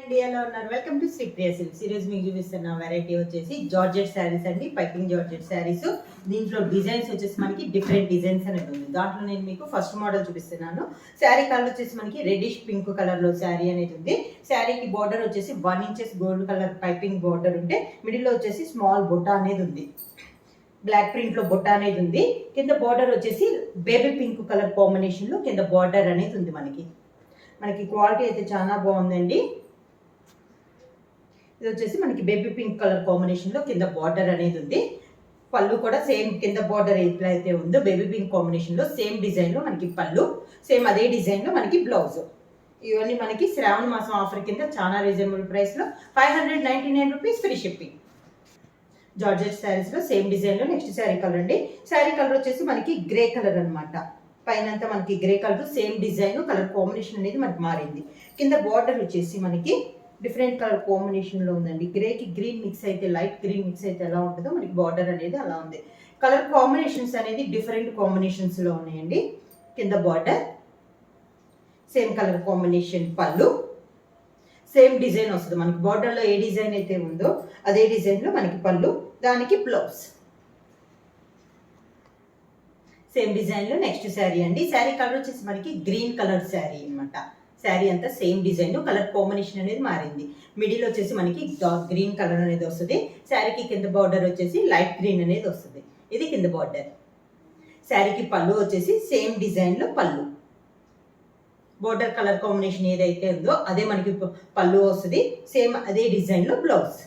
ఇండియాలో ఉన్నారు. Welcome to Sri Priya silks. ఈరోజు మీకు చూపిస్తున్న వెరైటీ వచ్చేసి జార్జెట్ శారీస్ అండి, పైపింగ్ జార్జెట్ శారీస్. దీంట్లో డిజైన్స్ వచ్చేసి మనకి డిఫరెంట్ డిజైన్స్ అనేది ఉంది. దాంట్లో నేను మీకు ఫస్ట్ మోడల్ చూపిస్తున్నాను. శారీ కలర్ వచ్చేసి మనకి రెడ్డిష్ పింక్ కలర్ లో శారీ అనేది ఉంది. శారీకి బార్డర్ వచ్చేసి 1 inches gold colour piping border ఉంటే మిడిల్ లో వచ్చేసి స్మాల్ బుట్ట అనేది ఉంది. బ్లాక్ ప్రింట్ లో బుట్ట అనేది ఉంది. కింద బార్డర్ వచ్చేసి బేబీ పింక్ కలర్ కాంబినేషన్ లో కింద బార్డర్ అనేది ఉంది. మనకి క్వాలిటీ అయితే చాలా బాగుందండి. ఇది వచ్చేసి మనకి బేబీ పింక్ కలర్ కాంబినేషన్ లో కింద బార్డర్ అనేది ఉంది. పళ్ళు కూడా సేమ్ కింద బార్డర్ ఎట్లయితే ఉందో బేబీ పింక్ కాంబినేషన్ లో సేమ్ డిజైన్ లో మనకి పళ్ళు, సేమ్ అదే డిజైన్ లో మనకి బ్లౌజ్. ఇవన్నీ మనకి శ్రావణ మాసం ఆఫర్ కింద చాలా రీజనబుల్ ప్రైస్ లో 599 rupees free shipping. Georgette saris లో సేమ్ డిజైన్ లో నెక్స్ట్ శారీ కలర్ అండి. శారీ కలర్ వచ్చేసి మనకి గ్రే కలర్ అనమాట. పైన మనకి grey colour same design colour combination అనేది మనకి మారింది. కింద బార్డర్ వచ్చేసి మనకి డిఫరెంట్ కలర్ కాంబినేషన్ లో ఉందండి. గ్రేకి గ్రీన్ మిక్స్ అయితే, లైట్ గ్రీన్ మిక్స్ అయితే ఎలా ఉంటుందో మనకి బార్డర్ అనేది అలా ఉంది. కలర్ కాంబినేషన్స్ అనేది డిఫరెంట్ కాంబినేషన్స్ లో ఉన్నాయండి. కింద బార్డర్ సేమ్ కలర్ కాంబినేషన్, పళ్ళు సేమ్ డిజైన్ వస్తుంది. మనకి బార్డర్ లో ఏ డిజైన్ అయితే ఉందో అదే డిజైన్ లో మనకి పళ్ళు, దానికి బ్లౌజ్ సేమ్ డిజైన్ లో నెక్స్ట్ శారీ అండి. శారీ కలర్ వచ్చేసి మనకి గ్రీన్ కలర్ శారీ అనమాట. శారీ అంతా సేమ్ డిజైన్, కలర్ కాంబినేషన్ అనేది మారింది. మిడిల్ వచ్చేసి మనకి డార్క్ గ్రీన్ కలర్ అనేది వస్తుంది. శారీకి కింద బార్డర్ వచ్చేసి లైట్ గ్రీన్ అనేది వస్తుంది. ఇది కింద బార్డర్. శారీకి పళ్ళు వచ్చేసి సేమ్ డిజైన్ లో పళ్ళు, బార్డర్ కలర్ కాంబినేషన్ ఏదైతే ఉందో అదే మనకి పళ్ళు వస్తుంది. సేమ్ అదే డిజైన్ లో బ్లౌజ్.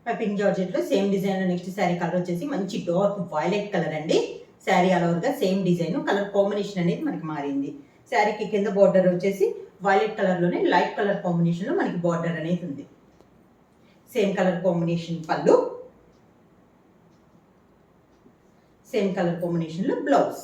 పింక్ జార్జెట్ లో సేమ్ డిజైన్ లో నెక్స్ట్ శారీ కలర్ వచ్చేసి మంచి డార్క్ వైలెట్ కలర్ అండి. శారీ ఆల్ ఓవర్ గా సేమ్ డిజైన్, కలర్ కాంబినేషన్ అనేది మనకి మారింది. శారీకి కింద బార్డర్ వచ్చేసి వైలెట్ కలర్ లోనే లైట్ కలర్ కాంబినేషన్ లో మనకి బార్డర్ అనేది ఉంది. సేమ్ కలర్ కాంబినేషన్ పళ్ళు, సేమ్ కలర్ కాంబినేషన్ లో బ్లౌజ్.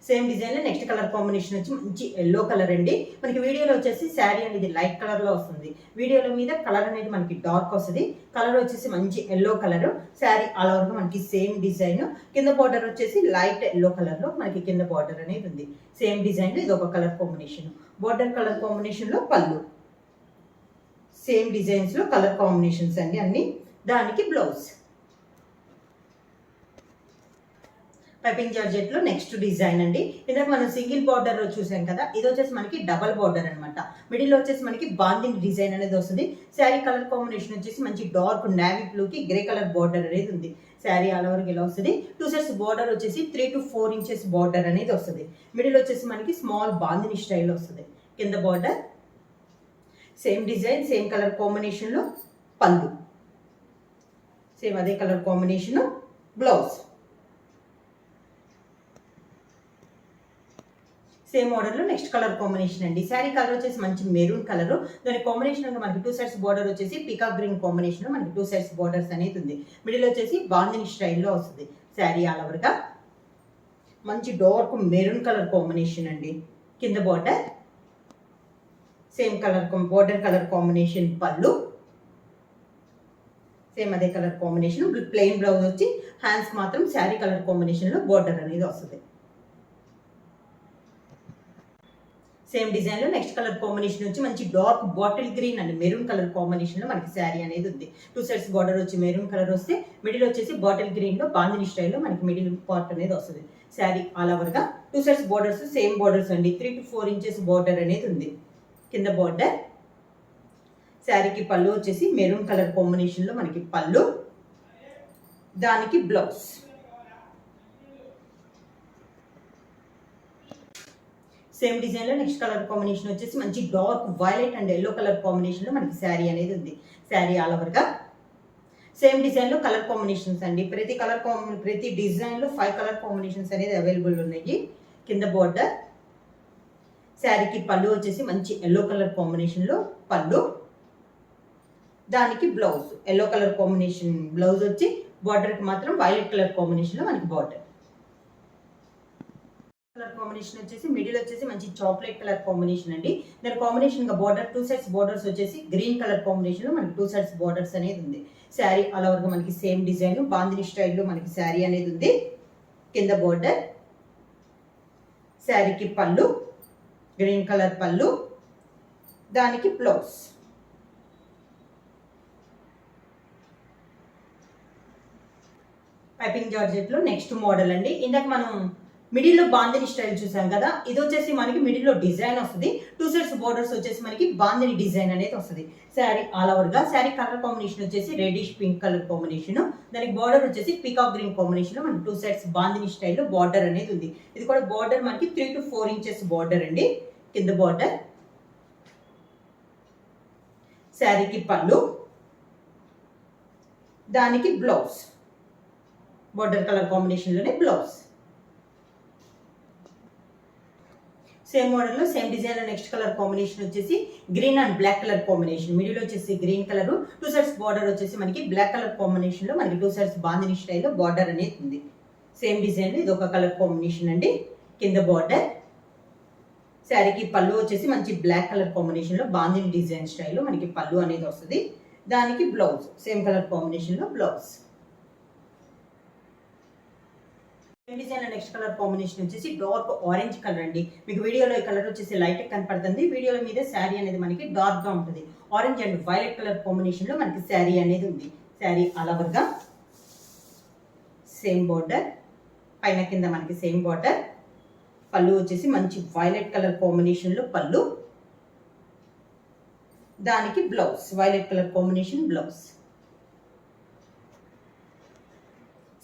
సేమ్ డిజైన్ లో నెక్స్ట్ కలర్ కాంబినేషన్ వచ్చి మంచి ఎల్లో కలర్ అండి. మనకి వీడియోలో వచ్చేసి శారీ అనేది లైట్ కలర్ లో వస్తుంది. వీడియోలో మీద కలర్ అనేది మనకి డార్క్ వస్తుంది. కలర్ వచ్చేసి మంచి yellow colour. Sari all over గా మనకి సేమ్ డిజైన్. కింద బార్డర్ వచ్చేసి లైట్ ఎల్లో కలర్ లో మనకి కింద బార్డర్ అనేది ఉంది. సేమ్ డిజైన్ లో ఇది ఒక colour combination. Border colour combination లో పళ్ళు, సేమ్ డిజైన్స్ లో కలర్ కాంబినేషన్స్ అండి అన్ని. దానికి బ్లౌజ్. పైపింగ్ జార్జెట్ లో నెక్స్ట్ డిజైన్ అండి. ఇందాక మనం సింగిల్ బార్డర్ చూసాం కదా, ఇది వచ్చేసి మనకి డబల్ బార్డర్ అనమాట. మిడిల్ వచ్చేసి మనకి బాందింగ్ డిజైన్ అనేది వస్తుంది. శారీ కలర్ కాంబినేషన్ వచ్చేసి మంచి డార్క్ నావీ బ్లూ కి గ్రే కలర్ బార్డర్ అనేది ఉంది. శారీ ఆల్ ఓవర్ ఇలా వస్తుంది. 2 సైడ్స్ బార్డర్ వచ్చేసి 3 to 4 ఇంచెస్ బార్డర్ అనేది వస్తుంది. మిడిల్ వచ్చేసి మనకి స్మాల్ బాందిని స్టైల్ వస్తుంది. కింద border same design, same colour combination లో పళ్ళు, సేమ్ అదే colour combination blouse. Same model లో నెక్స్ట్ కలర్ కాంబినేషన్ అండి. శారీ కలర్ వచ్చేసి మంచి మెరూన్ కలర్. దాని కాంబినేషన్ మనకి 2 సైడ్స్ బార్డర్ వచ్చేసి పికాక్ గ్రీన్ కాంబినేషన్ లో మనకి 2 సైడ్స్ బార్డర్స్ అనేది ఉంది. మిడిల్ వచ్చేసి బాందిని స్టైల్లో వస్తుంది. శారీ ఆల్ ఓవర్ గా మంచి డార్క్ మెరూన్ కలర్ కాంబినేషన్ అండి. కింద border same colour border colour combination, పళ్ళు సేమ్ అదే కలర్ కాంబినేషన్. ప్లెయిన్ బ్లౌజ్ వచ్చి హ్యాండ్స్ మాత్రం శారీ కలర్ కాంబినేషన్ లో బార్డర్ అనేది వస్తుంది. సేమ్ డిజైన్ లో నెక్స్ట్ కలర్ కాంబినేషన్ వచ్చి మంచి dark bottle green and maroon colour combination లో మనకి శారీ అనేది ఉంది. 2 సైడ్స్ బార్డర్ వచ్చి మెరూన్ కలర్ వస్తే మిడిల్ వచ్చేసి బాటిల్ గ్రీన్ లో బాందిని స్టైల్లో మనకి మిడిల్ పార్ట్ అనేది వస్తుంది. శారీ ఆల్ ఓవర్ గా 2 సైడ్స్ బార్డర్స్ సేమ్ బార్డర్స్ అండి. 3 to 4 ఇంచెస్ బార్డర్ అనేది ఉంది. కింద బార్డర్. శారీకి పళ్ళు వచ్చేసి మెరూన్ కలర్ కాంబినేషన్ లో మనకి పళ్ళు, దానికి బ్లౌజ్. సేమ్ డిజైన్ లో నెక్స్ట్ కలర్ కాంబినేషన్ వచ్చేసి మంచి dark violet and yellow colour combination లో మనకి శారీ అనేది ఉంది. శారీ ఆల్ ఓవర్ గా సేమ్ డిజైన్ లో కలర్ కాంబినేషన్స్ అండి. ప్రతి డిజైన్ లో 5 కలర్ కాంబినేషన్స్ అనేది అవైలబుల్ ఉన్నాయి. కింద బార్డర్. శారీకి పళ్ళు వచ్చేసి మంచి ఎల్లో కలర్ కాంబినేషన్ లో పళ్ళు, దానికి blouse. Yellow colour combination blouse వచ్చి బార్డర్ కి మాత్రం వైలెట్ కలర్ కాంబినేషన్ లో మనకి బార్డర్. కలర్ కాంబినేషన్ వచ్చేసి మిడిల్ వచ్చేసి మంచి చాక్లెట్ కలర్ కాంబినేషన్ అండి. దాని కాంబినేషన్ గా బార్డర్ 2 సైడ్స్ బార్డర్స్ వచ్చేసి గ్రీన్ కలర్ కాంబినేషన్ లో మనకి 2 సైడ్స్ బార్డర్స్ అనేది ఉంది. శారీ ఆల్ ఓవర్ గా మనకి సేమ్ డిజైన్ బాందిని స్టైల్లో మనకి శారీ అనేది ఉంది. కింద బార్డర్ శారీకి పళ్ళు, గ్రీన్ కలర్ పళ్ళు, దానికి బ్లౌజ్. పైపింగ్ జార్జెట్లో నెక్స్ట్ మోడల్ అండి. ఇందాక మనం మిడిల్లో బాందిని స్టైల్ చూసాం కదా, ఇది వచ్చేసి మనకి మిడిల్లో డిజైన్ వస్తుంది. 2 సైడ్స్ బోర్డర్స్ వచ్చేసి మనకి బాందిని డిజైన్ అనేది వస్తుంది. శారీ ఆల్ ఓవర్ గా. శారీ కలర్ కాంబినేషన్ వచ్చేసి రెడిష్ పింక్ కలర్ కాంబినేషన్, దానికి బార్డర్ వచ్చేసి పీకాక్ గ్రీన్ కాంబినేషన్ లో మనకి 2 సైడ్స్ బాందిని స్టైల్లో బార్డర్ అనేది ఉంది. ఇది కూడా బార్డర్ మనకి 3 to 4 ఇంచెస్ బార్డర్ అండి. కింద బార్డర్. శారీకి పళ్ళు, దానికి బ్లౌజ్, బార్డర్ కలర్ కాంబినేషన్ లోనే బ్లౌజ్. సేమ్ మోడల్ లో సేమ్ డిజైన్ లో నెక్స్ట్ కలర్ కాంబినేషన్ వచ్చేసి green and black colour combination. Middle వచ్చేసి గ్రీన్ కలర్, 2 సైడ్స్ బార్డర్ వచ్చేసి మనకి బ్లాక్ కలర్ కాంబినేషన్ లో మనకి 2 సైడ్స్ బాందిని స్టైల్లో బార్డర్ అనేది ఉంది. సేమ్ డిజైన్ ఇది ఒక కలర్ కాంబినేషన్ అండి. కింద బార్డర్. శారీకి పళ్ళు వచ్చేసి మంచి బ్లాక్ కలర్ కాంబినేషన్ లో బాందిని డిజైన్ స్టైల్లో మనకి పళ్ళు అనేది వస్తుంది. దానికి బ్లౌజ్ సేమ్ కలర్ కాంబినేషన్ లో blouse. Design next colour combination వచ్చేసి డార్క్ ఆరెంజ్ కలర్ అండి. మీకు వీడియోలో ఈ కలర్ వచ్చేసి లైట్ కనపడుతుంది, వీడియోలో మీద శారీ అనేది మనకి డార్క్ గా ఉంటుంది. Orange and violet colour combination లో మనకి శారీ అనేది ఉంది. శారీ ఆల్ ఓవర్ గా సేమ్ బార్డర్, పైన కింద మనకి సేమ్ బార్డర్. పళ్ళు వచ్చేసి మంచి వైలెట్ కలర్ కాంబినేషన్ లో పళ్ళు, దానికి blouse violet colour combination blouse.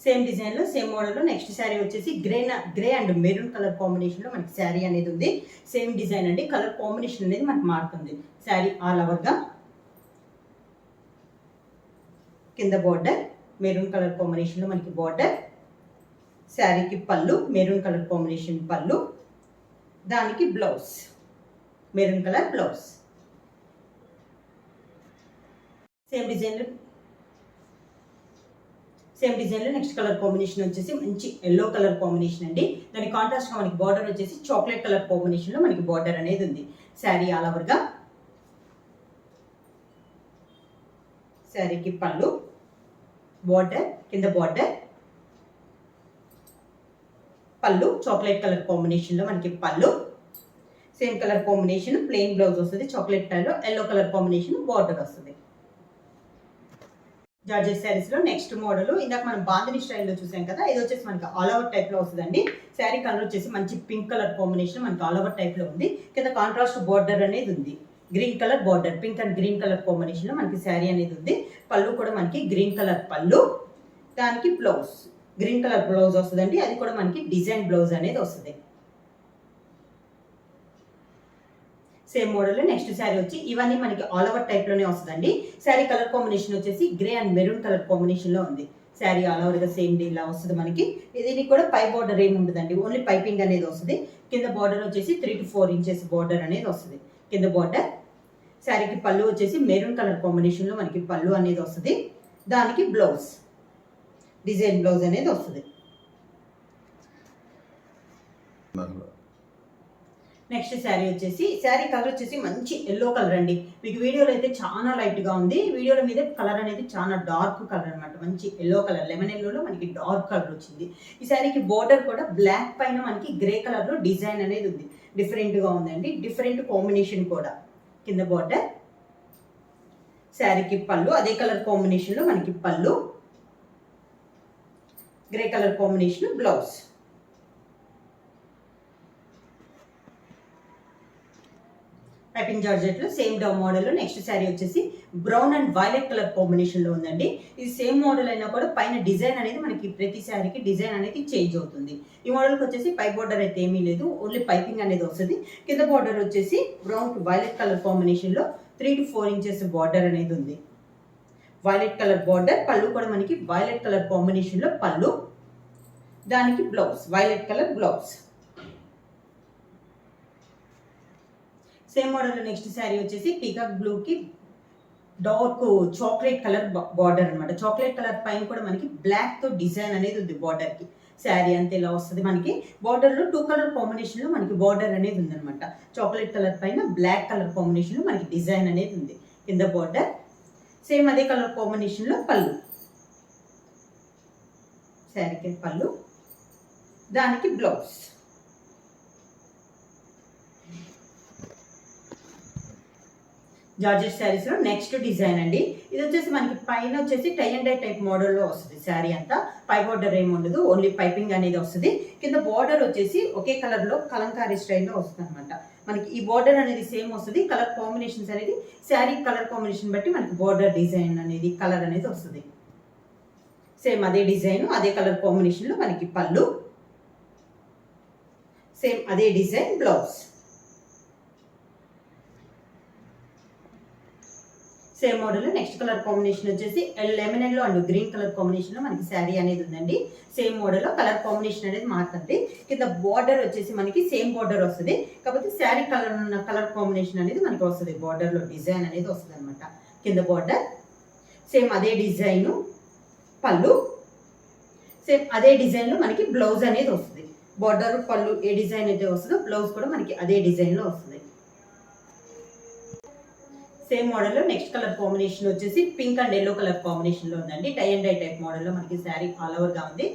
Same design లో సేమ్ మోడల్ లో నెక్స్ట్ శారీ వచ్చేసి grey and maroon colour combination లో మనకి శారీ అనేది ఉంది. సేమ్ డిజైన్ అండి, కలర్ కాంబినేషన్ అనేది మనకి మారుతుంది. శారీ ఆల్ ఓవర్ గా. కింద బార్డర్ మెరూన్ కలర్ కాంబినేషన్ లో మనకి బార్డర్. శారీకి పళ్ళు మెరూన్ కలర్ కాంబినేషన్ పళ్ళు, దానికి blouse maroon colour blouse. Same design లో నెక్స్ట్ కలర్ కాంబినేషన్ వచ్చేసి మంచి ఎల్లో కలర్ కాంబినేషన్ అండి. దాని కాంట్రాస్ట్ గా మనకి బార్డర్ వచ్చేసి చాక్లెట్ కలర్ కాంబినేషన్ లో మనకి బార్డర్ అనేది ఉంది. శారీ ఆల్ ఓవర్ గా. శారీకి పళ్ళు, బార్డర్, కింద బార్డర్, పళ్ళు చాక్లెట్ కలర్ కాంబినేషన్ లో మనకి పళ్ళు. Same colour combination plain blouse వస్తుంది. చాక్లెట్ కలర్ లో ఎల్లో కలర్ కాంబినేషన్ బార్డర్ వస్తుంది. జార్జెట్ శారీస్ లో నెక్స్ట్ మోడల్ ఇందాక మనం బాందిని స్టైల్లో చూసాం కదా, ఇది వచ్చేసి మనకి ఆల్ ఓవర్ టైప్ లో వస్తుందండి. శారీ కలర్ వచ్చేసి మంచి పింక్ కలర్ కాంబినేషన్ మనకి ఆల్ ఓవర్ టైప్ లో ఉంది. కింద కాంట్రాస్ట్ బార్డర్ అనేది ఉంది. Green colour border, pink and green colour combination లో మనకి శారీ అనేది ఉంది. పళ్ళు కూడా మనకి గ్రీన్ కలర్ పళ్ళు, దానికి బ్లౌజ్ గ్రీన్ కలర్ బ్లౌజ్ వస్తుందండి. అది కూడా మనకి డిజైన్ బ్లౌజ్ అనేది వస్తుంది. సేమ్ మోడల్ నెక్స్ట్ శారీ వచ్చి ఇవన్నీ మనకి ఆల్ ఓవర్ టైప్ లోనే వస్తుందండి. శారీ కలర్ కాంబినేషన్ వచ్చేసి grey and maroon colour combination లో ఉంది. శారీ ఆల్ ఓవర్ గా సేమ్ ఇలా వస్తుంది మనకి. దీనికి కూడా పై బార్డర్ ఏమి ఉంటుందండి, ఓన్లీ పైపింగ్ అనేది వస్తుంది. కింద బార్డర్ వచ్చేసి 3 to 4 ఇంచెస్ బార్డర్ అనేది వస్తుంది. కింద బార్డర్. శారీకి పళ్ళు వచ్చేసి మెరూన్ కలర్ కాంబినేషన్ లో మనకి పళ్ళు అనేది వస్తుంది. దానికి బ్లౌజ్ డిజైన్ బ్లౌజ్ అనేది వస్తుంది. నెక్స్ట్ శారీ వచ్చేసి శారీ కలర్ వచ్చేసి మంచి ఎల్లో కలర్ అండి. మీకు వీడియోలో అయితే చాలా లైట్ గా ఉంది, వీడియోల మీద కలర్ అనేది చాలా డార్క్ కలర్ అనమాట. మంచి ఎల్లో కలర్, లెమన్ ఎల్లోలో మనకి డార్క్ కలర్ వచ్చింది. ఈ శారీకి బోర్డర్ కూడా బ్లాక్ పైన మనకి గ్రే కలర్ లో డిజైన్ అనేది ఉంది. డిఫరెంట్ గా ఉందండి, డిఫరెంట్ కాంబినేషన్ కూడా. కింద బోర్డర్. శారీకి పళ్ళు అదే కలర్ కాంబినేషన్ లో మనకి పళ్ళు, grey colour combination blouse. Piping georgette లో సేమ్ మోడల్ లో నెక్స్ట్ శారీ వచ్చేసి brown and violet colour combination లో ఉందండి. ఇది సేమ్ మోడల్ అయినా కూడా పైన డిజైన్ అనేది మనకి ప్రతి శారీకి డిజైన్ అనేది చేంజ్ అవుతుంది. ఈ మోడల్ కి వచ్చేసి పై బార్డర్ అయితే ఏమీ లేదు, ఓన్లీ పైపింగ్ అనేది వస్తుంది. కింద బార్డర్ వచ్చేసి brown to violet colour combination లో 3 to 4 ఇంచెస్ బార్డర్ అనేది ఉంది. Violet colour border. పళ్ళు కూడా మనకి వైలెట్ కలర్ కాంబినేషన్ లో పళ్ళు, దానికి blouse violet colour blouse. Same model next sari వచ్చేసి పీకాక్ బ్లూ కి డార్క్ చాక్లెట్ కలర్ బార్డర్ అనమాట. చాక్లెట్ కలర్ పైన కూడా మనకి బ్లాక్ తో డిజైన్ అనేది ఉంది బార్డర్ కి. శారీ అంతే ఇలా వస్తుంది మనకి. బార్డర్ లో 2 కలర్ కాంబినేషన్ లో మనకి బార్డర్ అనేది ఉంది అనమాట. చాక్లెట్ కలర్ పైన బ్లాక్ కలర్ కాంబినేషన్ లో మనకి డిజైన్ అనేది ఉంది. కింద బార్డర్. సేమ్ అదే కలర్ కాంబినేషన్ లో పళ్ళు. శారీకి పళ్ళు, దానికి బ్లౌజ్ జార్జెట్ శారీస్ లో నెక్స్ట్ డిజైన్ అండి. ఇది వచ్చేసి మనకి పైన వచ్చేసి టై అండ్ డై టైప్ మోడల్లో వస్తుంది. శారీ అంతా పై బార్డర్ ఏమి ఉండదు, ఓన్లీ పైపింగ్ అనేది వస్తుంది. కింద బార్డర్ వచ్చేసి ఒకే కలర్ లో కలంకారీ స్టైల్లో వస్తుంది అనమాట. మనకి ఈ బార్డర్ అనేది సేమ్ వస్తుంది. కలర్ కాంబినేషన్స్ అనేది శారీ కలర్ కాంబినేషన్ బట్టి మనకి బార్డర్ డిజైన్ అనేది కలర్ అనేది వస్తుంది. సేమ్ అదే డిజైన్ అదే కలర్ కాంబినేషన్ లో మనకి పళ్ళు, సేమ్ అదే design blouse. Same model next colour combination వచ్చేసి lemon yellow and green colour combination లో మనకి శారీ అనేది ఉందండి. సేమ్ మోడల్ లో కలర్ కాంబినేషన్ అనేది మారుతుంది. కింద బార్డర్ వచ్చేసి మనకి సేమ్ బార్డర్ వస్తుంది, కాకపోతే శారీ కలర్ ఉన్న కలర్ కాంబినేషన్ అనేది మనకి వస్తుంది. బార్డర్ లో డిజైన్ అనేది వస్తుంది అనమాట. కింద బార్డర్ సేమ్ అదే డిజైన్, పళ్ళు సేమ్ అదే డిజైన్ లో మనకి బ్లౌజ్ అనేది వస్తుంది. బార్డర్ పళ్ళు ఏ డిజైన్ అయితే వస్తుందో బ్లౌజ్ కూడా మనకి అదే డిజైన్ లో వస్తుంది. సేమ్ మోడల్ లో నెక్స్ట్ కలర్ కాంబినేషన్ వచ్చేసి pink and yellow colour combination లో ఉందండి. Tie and dye type model లో మనకి శారీ ఆల్ ఓవర్ గా ఉంది.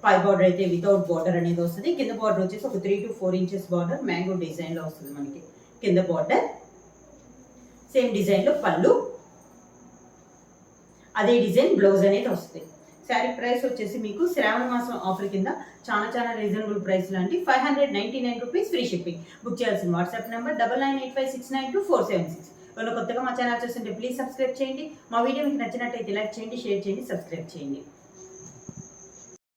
పై బార్డర్ అయితే వితౌట్ బార్డర్ అనేది వస్తుంది. కింద బార్డర్ వచ్చేసి ఒక 3 to 4 inches border mango design లో వస్తుంది మనకి. కింద బార్డర్ సేమ్ డిజైన్ లో పళ్ళు, అదే డిజైన్ బ్లౌజ్ అనేది వస్తుంది. శారీ ప్రైస్ వచ్చేసి మీకు శ్రావణ మాసం ఆఫర్ కింద చాలా రీజనబుల్ ప్రైస్ లాంటి 599 రూపీస్ ఫ్రీ షిప్పింగ్. బుక్ చేయాల్సిన వాట్సాప్ నెంబర్ 9985692476. కొత్తగా మా ఛానల్ చూస్తుంటే ప్లీజ్ సబ్స్క్రైబ్ చేయండి. మా వీడియో మీకు నచ్చినట్టయితే లైక్ చేయండి, షేర్ చేయండి, సబ్స్క్రైబ్ చేయండి.